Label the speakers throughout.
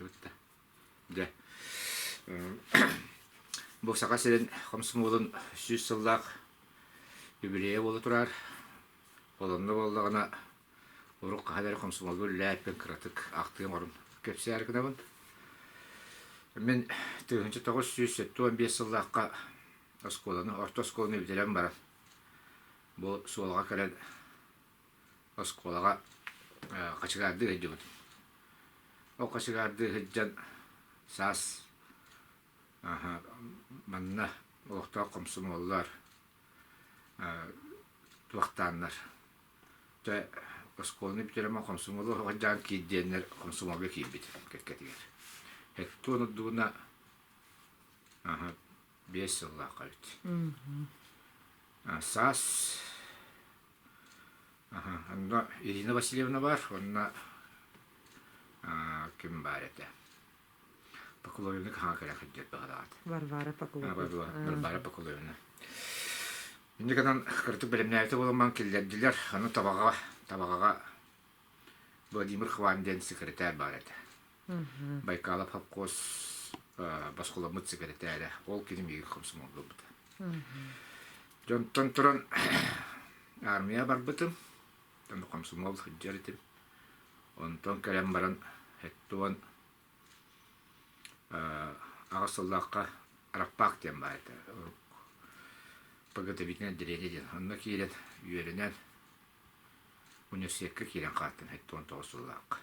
Speaker 1: Тутта. Да. Бу сакасырын комсомолун 100 сыллак юбилейи болу турар. Олонда болдагына урук кадар комсомолгу ләппен кратык актыгын орун кепсәр генабын. Мен 1975 сыллакка осколаны, орто осколаны билдерем бар. Бу суолга келен осколага качыгарды гыйдыбыт. О качыгарды гыйджан сас манна олохта комсомоллар туактаннар. Тэ осколны билдерем комсомолу хаджан кийденнер комсомолга кийбит кеткетигер. Хеттуну дуна 5 сыллакка бит. Сас анда Ирина Васильевна бар, онна ким бар это? Покуловна хакара ходит багадат.
Speaker 2: Варвара Покуловна.
Speaker 1: Варвара Покуловна. Инде канан кыртып белемнәйте булман килдиләр, аны табага Владимир Хванден секретарь бар это. Байкалов Хапкос баскуламыт секретарь, ол килимиге комсомол булды. Жонтон туран армия бар бытым. Тон комсомол хыджарытым. Онтон калам баран хеттуан агасыллакка араппак тем бар это. Подготовительное отделение. Онна кирен үйренен университетке кирен каттын хеттуан тоосуллакка.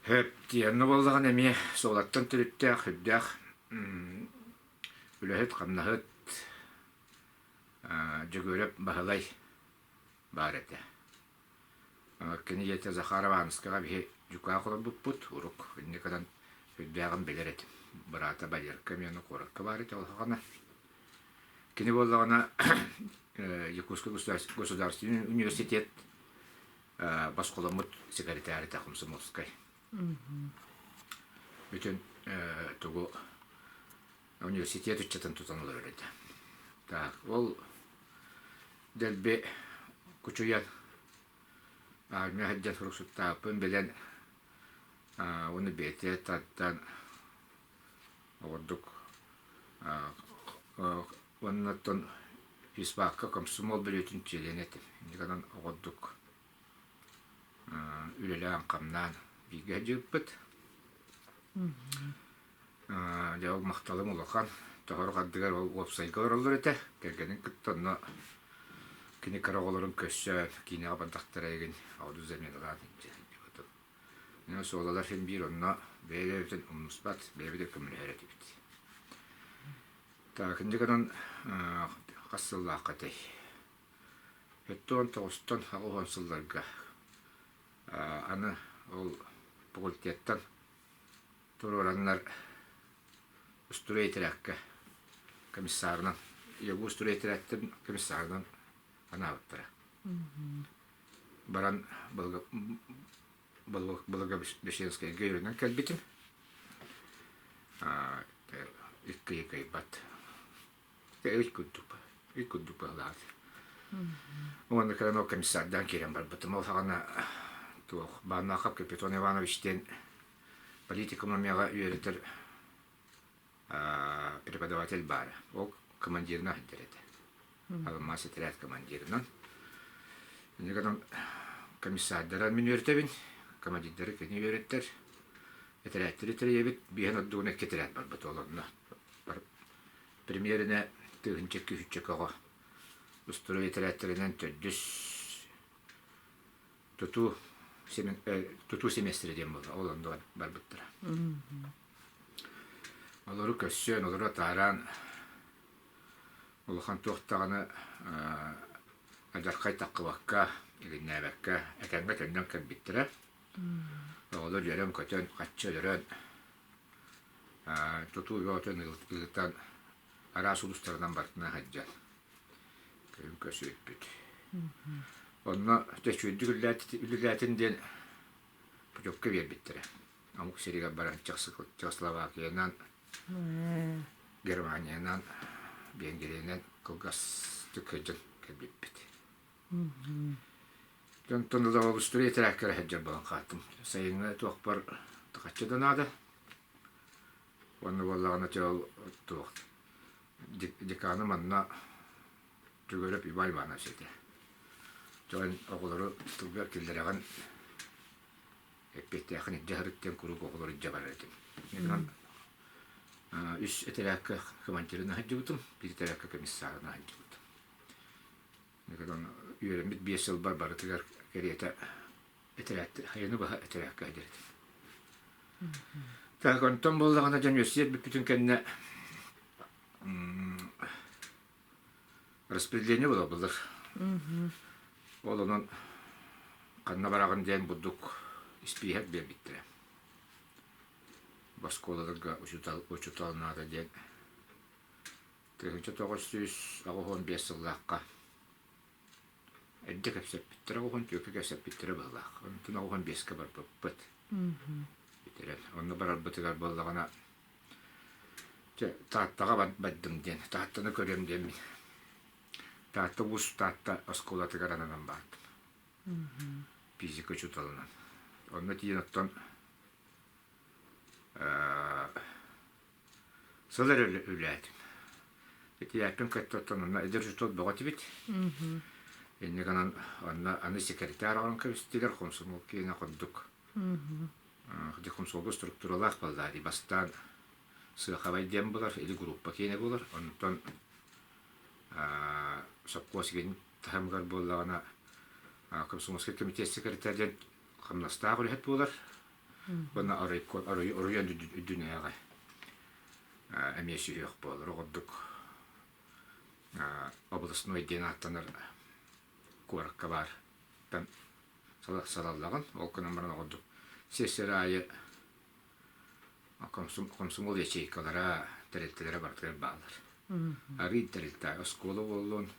Speaker 1: Хеп тиянны болдаган эми солаттан түрүттэ хүддэх үлэхет камнахыт жөгөрөп бахалай бар эте. Кені ете Захарова Анскага бихе жука куран буппут урук. Иннекадан хүддэган белер этим. Барата балерка мені коракка бар эте олхагана. Кені болдагана Якутский государственный университет баскуламыт секретарь Комсомольской. Бүтін тугу университет үтчетін тұтанылыр өреті. Так, ол дәлбе күчуян армия хаджан фуруксуттапын білен оны бете таттан ордук оннаттан физбаққа комсомол білетін челен етім. Никадан ордук үлелі анқамнан биге жыппыт. Жауыл мақталым улақан. Тоғыр қаддығар ол веб-сайтқа оралыр еті. Кергенін күттіні кені қарағоларын көшсен, кені абандақтар әйген ауды зәмен ұлады. Нені соғалар фен бір онына бәйбәйтін ұмыспат, бәйбәйтін көмілі әрәті біт. Так, енді қанан қасылла қатай. Өттіғын тоғыстан ағуған сылларға аны ол факультеттан турураннар устроителякка комиссарынан ягу устроителяттын комиссарынан анабыттара. Баран Благобещенская гейрынан кәлбетім. Иккай бат. Иккуддук бағлады. Оны кәліно комиссардан керен бар бұтым. Ол сағана Баннахап Капитон Ивановичтен политикономияға үйретір преподаватель бар. Ол командирына хеддереді. Алмасы тірәт командирынан. Негедан комиссардаран мен үйретебін. Командирдері кені үйреттер. Етірәттері ебет. Бейін отдуына кетірәт бар бұт оларына. Премьеріне түгіншекке хүтчекаға. Ұстыру етірәттерінен төддіс туту семестрден болды, оланда бар бұттыра. Олары көссен, олары таран, олыған тоқтағаны адарқай таққыбаққа, еліне әбәкка, әкәнгі кәнден кәббіттіра. Олар жерен көтен, қатшы өрен, туту өтен ұлықтан ара сұлыстарынан бартына хаджан. Көйін көсі өтпіт. Онна төчүдү үлүләтинден путёкка бербиттире. Амук серига баран Чехословакиянан, Германиянан, Венгриянан кылгас түкөжөн кебиппит. Тон да олустуре терәккәр хаҗар балан хатым. Сайына туакпар тахачыдан ада. Онны валлагына тел туак. Деканы манна түгәрәп ибай бана сете. Тон оглары тугар килдерәгән эппетте хәни җәһреттән куру оглары җабар итеп. Мен үс терәккә командирына хаҗыбытым, бир терәккә комиссарына хаҗыбытым. Никадан үйренбит 5 ел бар тигәр керете этерәтте хайны баһа этерәккә дирет. Та контон буллагана университет бүтүн кенне распределение була булыр. Ол онун канна бараган ден будук испиһәт бер биттере. Басколаларга учуталнада ден 1915 еллакка эдде кепсеп биттер огон төкө кепсеп биттер буллак. Онтун 15 бар бит. Биттер. Онны барар битер буллагана. Тааттага баддым ден. Тааттаны көрөм дем. Таатта бус таатта осколаты гаранан бар. Физика чуталынан. Онны тиенаттан сылар үләт. Этияпен каттан эдер жутот багат бит. Энне ганан аны секретарь алган кебистилер комсомол кийин коддук. Хди комсомол структуралар балдари бастан сыхавай дем булар, или группа кийин булар. Онтон сапкосген тамгар боллагана комсомольский комитет секретарь хамнаста гөлет булар. Бана арый дүнияга эмеси yok булар. Коддук областной денаттаныр куаракка бар. Там салаллаган, ол күнен баран оғырдық. Сесері айы комсомол ячейкалара тәрелтелері бартығыр бағылар. Арид тәрелті осколы болуын,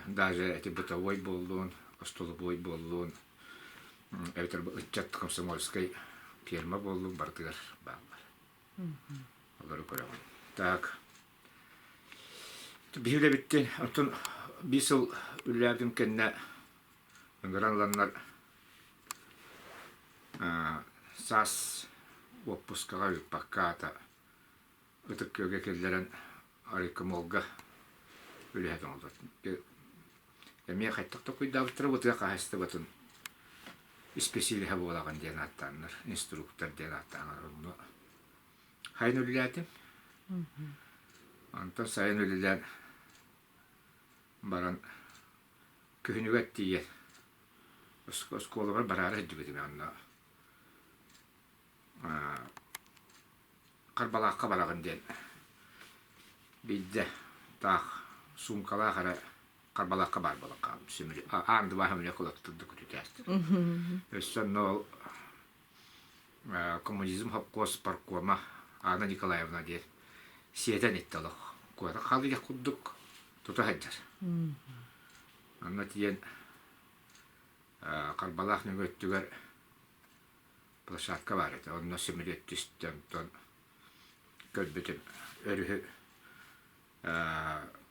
Speaker 1: даже әті бытовой болуын, остоловой болуын, әйтір үтчат комсомольской ферма болуын бартығыр бағылар. Олары көріған. Так. Бихілі біттен, артын бисыл үлләбім кенне ыңғыранланлар сас отпускаға үлпаққата ұтық көге келдерін арықы молға үләбім олды. Әме қайттықты құйдағыттыры бұтыға қағасты бұтын спесилі болаған ден аттаныр, инструктор ден аттаныр. Хайын үлләдім. Антон сайын үлләдім баран күхінігәт дейін. Осколы бар барары әдігідім анна. Қарбалаққа барағын ден. Бейді тақ сумкала қара қарбалаққа бар балаққа. Анды бағымын еколаттырды күті тәсті. Өссен ол коммунизм хапқос паркома Анна Николаевна ден. Сиеден етталық. Куата қалы ек құддық. Тута хаджар. Анна тиен қарбалақ нүгөттігер площадка бар еді. Онына сөмірет түстен көлбетім өрігі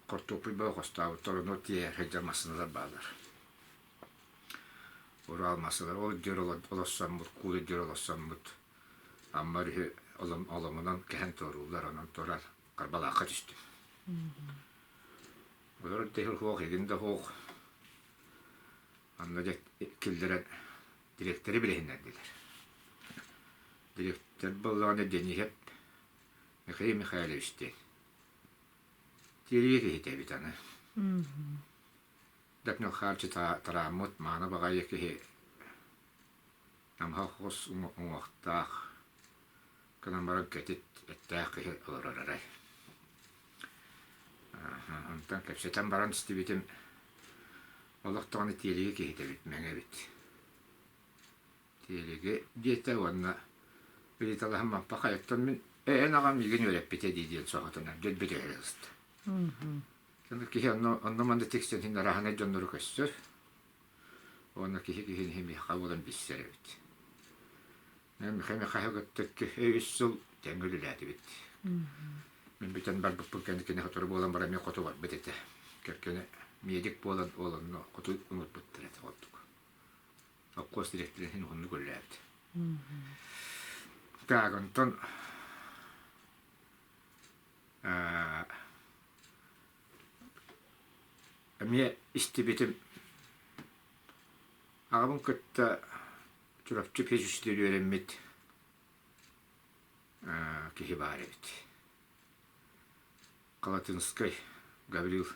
Speaker 1: қортопыл бұл қостауы тұрыны тие хаджармасынылар бағылар. Ұры алмасылар. Ол дер олассам бұд, кулы дер олассам бұд. Amma olamından kehen torullar onun torar karbalağa düştü. Olur değil hoğ eginde hoğ. Anlayacak kildiren direktörü bile hinlerdiler. Direktör bollarını deni hep Mikhail Mikhailovич'ti. Diriye ki bir tane. Dapno harcı taramut mana bagaya ki nam haqos umuqtaq kanan barak ketit ettaqi olarak. Antan kapsetan baran istibitim Allah'tan tiyeliğe ki hitebit mengebit. Tiyeliğe diyete vanna bir talahım bakayaktan min en ağam ilgin öğretbite diye soğatına dödbite elist. Çünkü ki anlamanda teksten hinna rahane canları kaçtır. Ona ki hemi havadan bisserebit. Ben hemi kahvettik ki üssul tengülüledi bitti. Ben bütün bar bu kendine hatırı bolan bara mi kotu var bitete. Kerkene медик болан олонно куту унутбуттар эти оттук. Оккос директорын хунну көлләбит. Тагынтон Ами истибетим агамын көтті чурапчы пежүстері өреммет кехи бар эбит. Калатынскай Гаврил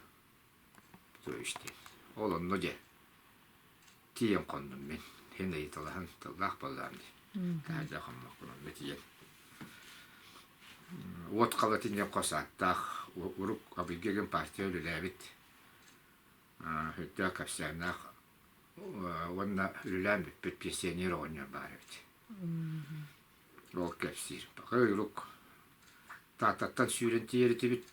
Speaker 1: Петровичтен. Ол онно же тиен кондум мен. Хен айтылахан тылдақ болдамды. Тәжі қаммақ бұнын бетиен. От қалатынен қосаттақ урук абылгеген партия өліләбит. Хүтті капсиянақ онна өлілән бітпет пенсионер оңыр бар эбит. Ол кәпсир. Бақы урук тататтан сүйрен тиереті бит.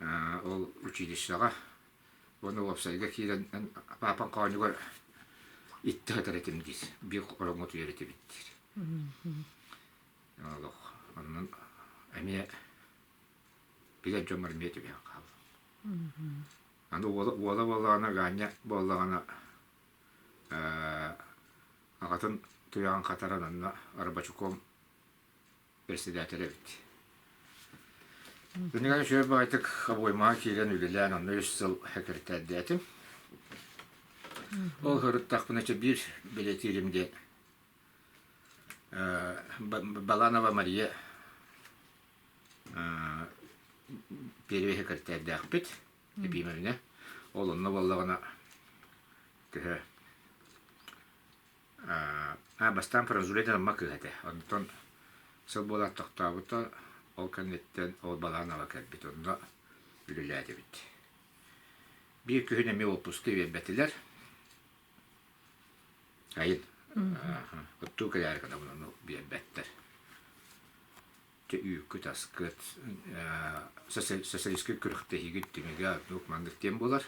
Speaker 1: Ол училищаға оны опсайға кейден папан қауынығыр итті қатар етім дейс. Бір орыңғыт үйереті біттір. Онның әме білет жомар меті бен қал. Аны ола болағына ғanya болағына ағатын тұяған қатаран онына Арбачуком председателі бітті. Дүнігені шөй бағайтық абоймаға келген үлілән онны 3 жыл хәкіртәді әтім. Ол ғырыттақ бұнача бір білет елімде Баланова Мария первый хәкіртәді әқпет епеймәліне. Ол онны болағына бастан франзулетен ама кығады. Онтон сыл болат тоқтабыта ол кәнеттен ол Баланова кәббет онна үліләді бит. Bir күхінеме опусты вербәтілер. Айын. Отту кәләр кәді бұны вербәттер. Те үйкі таскыт. Социалисткі күріқті егіт түмеге артуқ маңдықтен болар.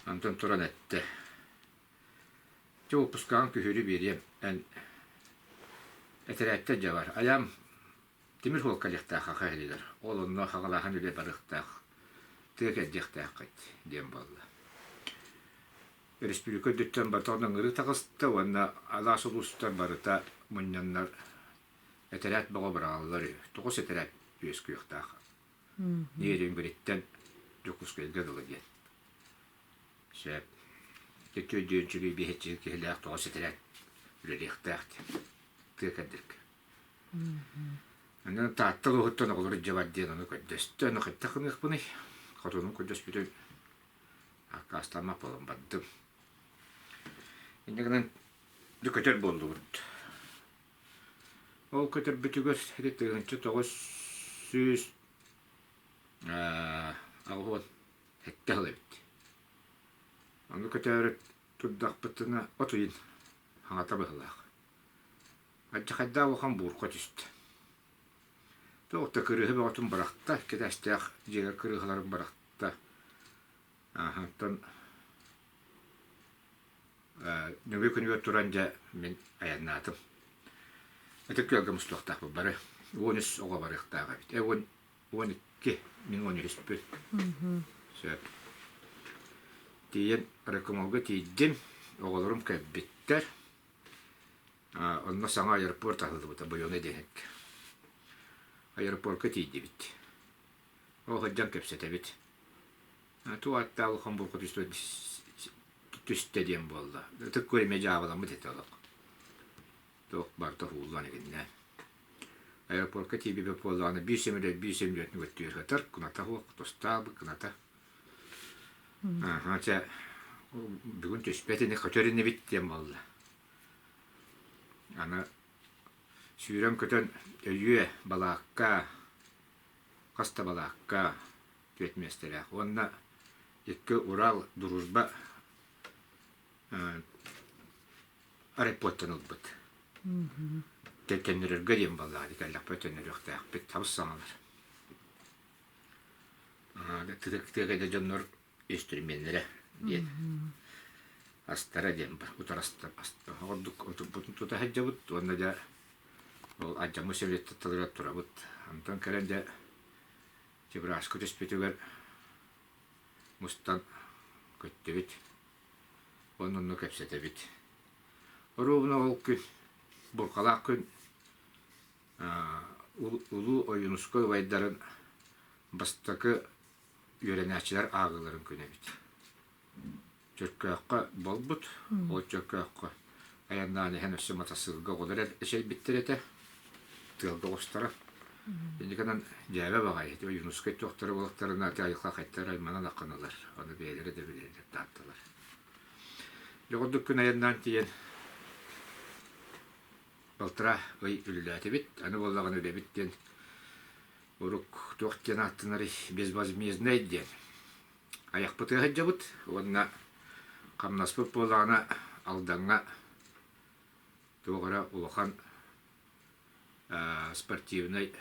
Speaker 1: Антон тұран әтті. Те опусқаған күхірі берем. Әтірәтті жавар. Аям Темир хол калехтах хахайлер. Ол онно хагалахан үле барыхтах. Тек әддехтах қайт дем болды. Республика дүттен батоның ұры тағысты, онна ала сұлыстан барыта мұняннар әтәрәт баға бірағалар. Тоғыз әтәрәт өз күйіқтақ. Нерен біреттен жоқыз көлге дұлы ген. Шәп. Кетті өйденшілі бейетчілі кехіләқ тоғыз әтәрәт үлелектақ. Тек әддік. Анан тааттал оғыттан оғылыр жабадден оны көддесті, оны қыттақынық бұны. Қатуының көддес бүтін аққастамақ болын баддым. Енегінен дүкөтер болды бұд. Ол көтер бүтігір әдеттігінші 900 ағуын әтті ғылы бітті. Оны көтер тұддақ бұттына отуын хаңата бұғылақ. Аджақайда оған бұрқа түсті. Тоғытта кырығы бағытын барақта, кетәстіяқ жеге кырығыларын барақта. Антон нөбе күні тұран жа мен аяннатым. Әтік көлгі мұстуқтақ бұл бары. 13 оға барықтаға бит. 12 мен 13 бүл. Сөп. Дейін рекомалғы тейдім оғылырым кәббеттер. Онна саңа аэропорт ағылды бұта бұйоны денек. Аэропортқа тейді бит. Ол ғаджан кәпсеті бит. Туатта алған бұлқы түсті дем болды. Түк көреме жабыламы деді олық. Тоқ барта хуылан егіннен. Аэропортқа тейбе беп болғаны 1 семілетін өттігер ғатыр. Күната хуық, тостабы, күната. Бүгін түспетіне көтеріне бит дем болды. Ана сүйрен көтен өйе балаққа, қаста балаққа көтместері. Онна екі Урал дұружба аэропорттан ұлбыд. Тәтенерерге дем балағы, декәлік пөтенер өқтәқ бет табыс саңалар. Тегеде жоннор өстірменлері ден. Астара дем бар, ұтарастар. Ордық бұтын тұта әджа бұд, онна да ол аджамы сөйлетті тұлырат тұра бұд. Антон кәренде Тибрасқы түспетігер мустан көттебит. Онунну кепсетебит. Орубуна ол күн, буркалақ күн, улу ойунуской вайдарын бастакы үйренәчілер ағыларын күнебит. Чөккөққа болбут, ол чөккөққа аяннаны хэн өссі матасылға қолыр әшей біттереті, тылғы қостары. Ендікінен жәбе бағай, ойунуской тоқтары болықтарына тәйіққа қайттар айманан ақынылар, оны бейлері де білері таттылар. Жоғырдық күн аяннан тиен Балтыра ой үліләті бит, аны болағын өлі біттен ұрук тоқтен аттынары безбаз мезін әйден. Аяқ бұты ғаджа бұт, онына қамнас бұп болағына алдаңа тоғыра ұлыған спортивный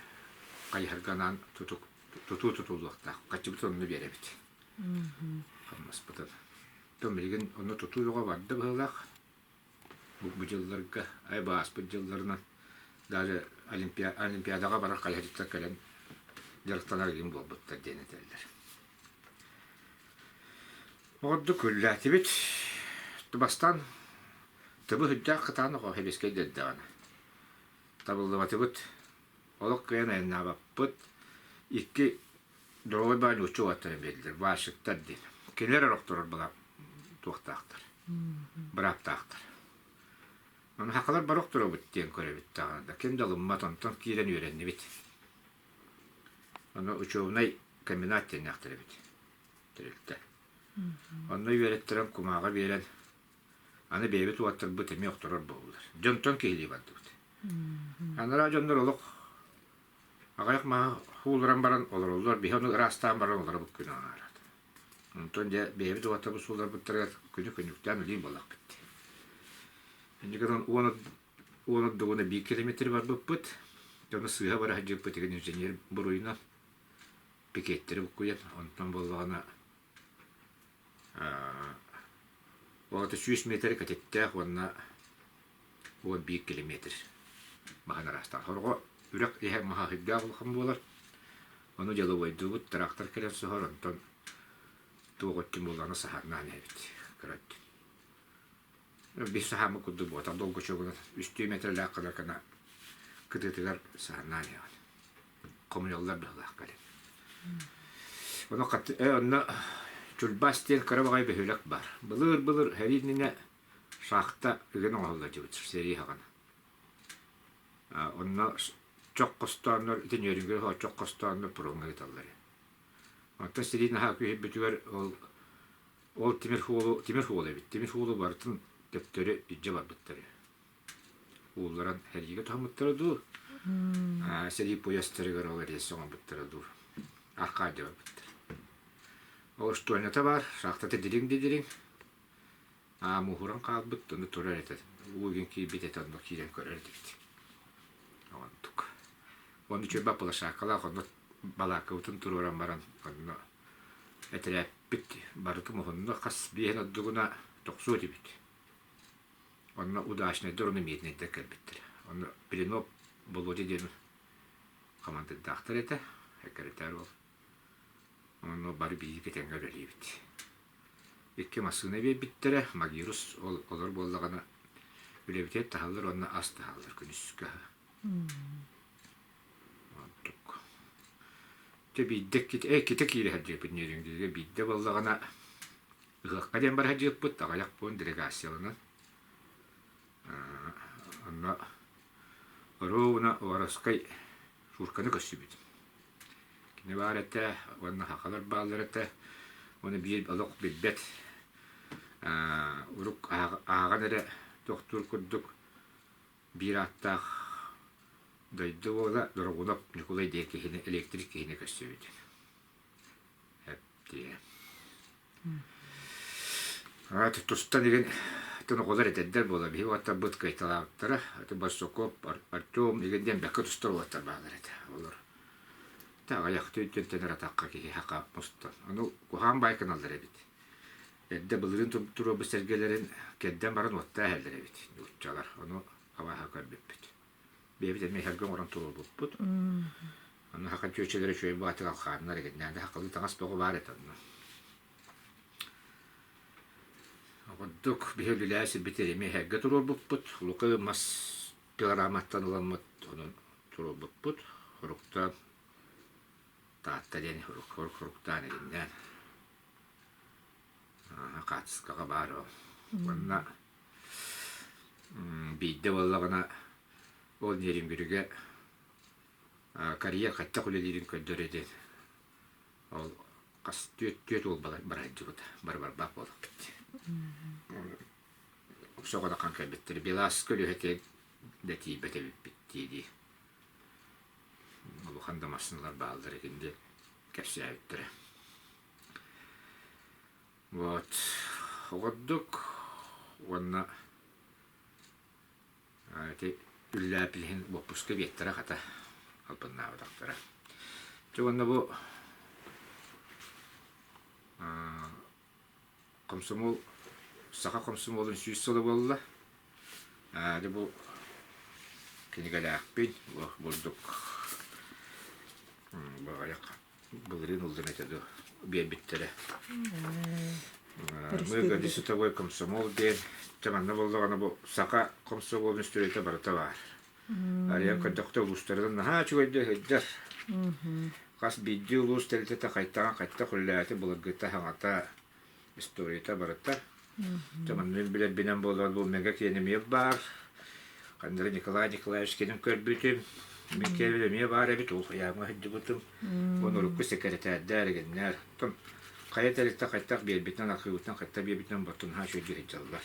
Speaker 1: қайырғанан тұту-тұтулықта. Қачы бұт оныны бере бит. Қамнас бұтын. Төмілген оны тұтуға барды бұлақ. Bu yıllarga, ay bağız bu yıllarına даже Olimpiadaga barar kayırıkta kalan yarıktalar gibi bulbutta denetirler. Orada küllati bit, tubastan tabu hüdda kıtanı o hebeske dedi ana. Tabuldu matibut, oluk kıyana enna babbut, iki droğu bani uçu vatanı belirler, vaşıktar din. Kenara doktorlar bula tuğtaktır, bıraktağıtır. Onun hakalar barok duru bittiğin köre bitti ağında. Kendi alınma tonton kiren öğrendi bit. Onu uçuğunay kombinat denektir bit. Türükte. Onu öğrettiren kumağa veren anı beybet uattır bit emi yokturur boğulur. Jonton kehili vardı bit. Anıra jonlar oluk. Ağayak mağa huğuluran baran olur olur. Bir onu rastan baran olur bu günü ağırad. Ondan beybet uattır bu sular bittirir. Günü-günlükten öleyim bolak bitti. Никогда он до 1 километр var bu put. Onu sığha var hacı put gibi inженер buruyla piketleri bu koyan. Ondan bolağına o 300 metre katetti ona o 1 kilometre. Mahana rasta. Horgo ürek ihe maha hidda olğan bolar. Onu jalı boydu bu traktör kelen sohar ondan tuğuttum bolağına saharna ne bit. Kırat. Bir sahamı kudu bu. Tam dolgu çoğuna 3 metre kadar kana kıtıtılar sahanlar yani. Komün yollar da kalın. Onu katı, onu çulbastiyen karabağay bir hülak var. Bılır her yerine şahta ıgın oğullar cıvıt seri hağına. Onu çok kostanlar, itin yörüngür o çok kostanlar pırılına gitalları. Hatta serinin hakkı hep bütüver ol timir huğulu evit. Timir huğulu vartın Deptörü icce var bitleri. Oğulların her yege tamıttırı dur. Seri poyastırı garağlar yesonga bitleri dur. Arkada var bitleri. Oğuz tuğanata var. Şahta dedirin. Muhuran kalb bitti. Onu turar etet. Bugünkü bitet onu kiren körer dikti. Ontuk. Onu çöpe bala şakalar. Onu balaka utun tururan baran. Onu etere bitti. Barıtı muhunna kas bihen adduguna toksu bitti. Onu udaşne durunu miyetine tekrar bittir. Onu Pirinop Bolodi diyen komandı daktır ete. Hekreter ol. Onu bari bir iki tenger öyle bitti. İki masını bir bittire. Magirus olur bollağına öyle bitti. Tahalır onunla az tahalır. Günüskü. Ontuk. Tabi dek kitek ile hacı yapın yerinde. Bir de bollağına ıgıqqaden bar hacı yapıp da ayak boğun delegasyalarına. Anna Rovna varaskay şurkanı kaşıbid. Kine varete, ona hakalar bağlarete, onu bir alık bibbet. Uruk ağanere doktor kurduk. Bir hatta daydı ola durgunap Nikolay Dekehine elektrik kehine kaşıbid. Hep diye. Evet, tostan igen Tunu kadar ettiler bola bir hatta bıt kayıtlattırı. Hatta basokop Artyom igenden bekle tutar vatar bağları olur. Ta ayak tüytüntüler atakka ki haka mustan. Onu kuhan baykan alır ebit. Edde bılırın turu bu sergilerin kedden baran vatta helder ebit. Uççalar onu hava hakar bippet. Bir ebit etmeyi her gün oran turu bupput. Onu hakan köşelere şöyle batı kalkanlar egedin. Yani hakalı tangas boğu var et onu. Odduk bihölüläsi biterimi hegge tururbuput. Luqı mas pigaramattan ulanmat onun tururbuput. Hurukta taatta deni huruktan elinden. Qatskaga bar o. Wanna bidde wallagana ol nerim gürüge kariyer katta kulelirin köddöredi. Ol qas tüet ol barajjıgıda. Bar bak olup bitti. Soğada kan kaybettir. Bilas kölü hete deti bete bittiydi. Bu kandamasınlar bağlıdır ekinde kepsi ayıttırı. Вот. Odduk. Wanna te ylläpilhin loppuske viettara hata alpannaa otaktara. Tuonna bu komsomol saka komsomolun süysolu bolla. De bu kinigalaqpin bulduk. Bağayak bulrin uldun etedi bir bittere. Мы годи сутовой комсомол ден. Таманна болдогана бу сака комсомолун үстүрөтө барыта бар. Ария көдөктө улустардан наха чугойдо хеджер. Кас бидди улустарыта та кайта куллааты булагыта хаңата историята барыта. Таманна билет бинен болдоган бу мега кенеме бар. Кандыр Николай Николаевскийдин көрбүтүм. Мен келбеме бар эбит ул яңа хеджибутум. Онурукку секретарь дәргеннәр. Кайта кайта бир битен акыбытан кайта бир битен ботун ха шөйдү хеджаллар.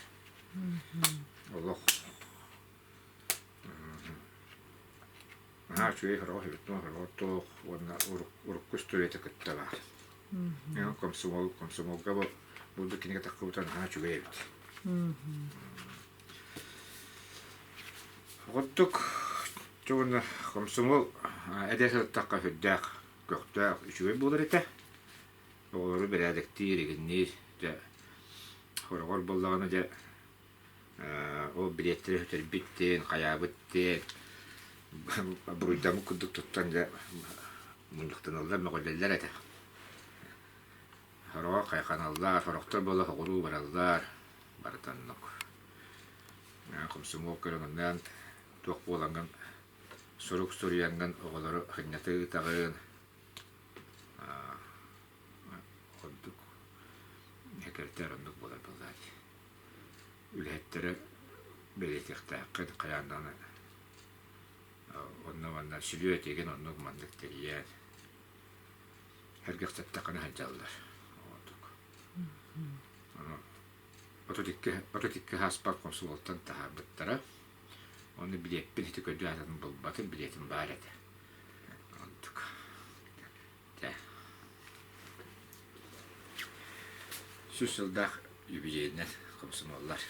Speaker 1: Аллах. Ha şöyle hırava hırtma hırava to ona urukkus törete kıtta var. Ya komsomol gabo burada kine takıbutan ha şöyle evet. Odduk çoğuna komsomol edese takka hüddak gökta şöyle bulur ete. Oğlu beradik diyerek de horgor bollağını da o biletleri ötür bittin, kaya bittin. Buruydamı kuduk tuttan da munduktan aldılar meğolleller ete. Horgor kaykan aldılar, horoktar bolla hoğuru barallar, baratanlık. Komsomol kırığından tuğuk boğulangan, soruk soruyangan oğulları hınnatı tağın. Odduk. Hekerter onduk bolar baladi. Ülhettere beletekte hakkı kayandan onunla sülüyor egen onduk mandık teriyen. Her göktatta kanı hacallar. Odduk. Ototikke haspak konsultan tahabıttara. Onu biletin hiti ködü atanın bulbatın biletin barede. Odduk. Şu yılda yübiyenden komsomollar.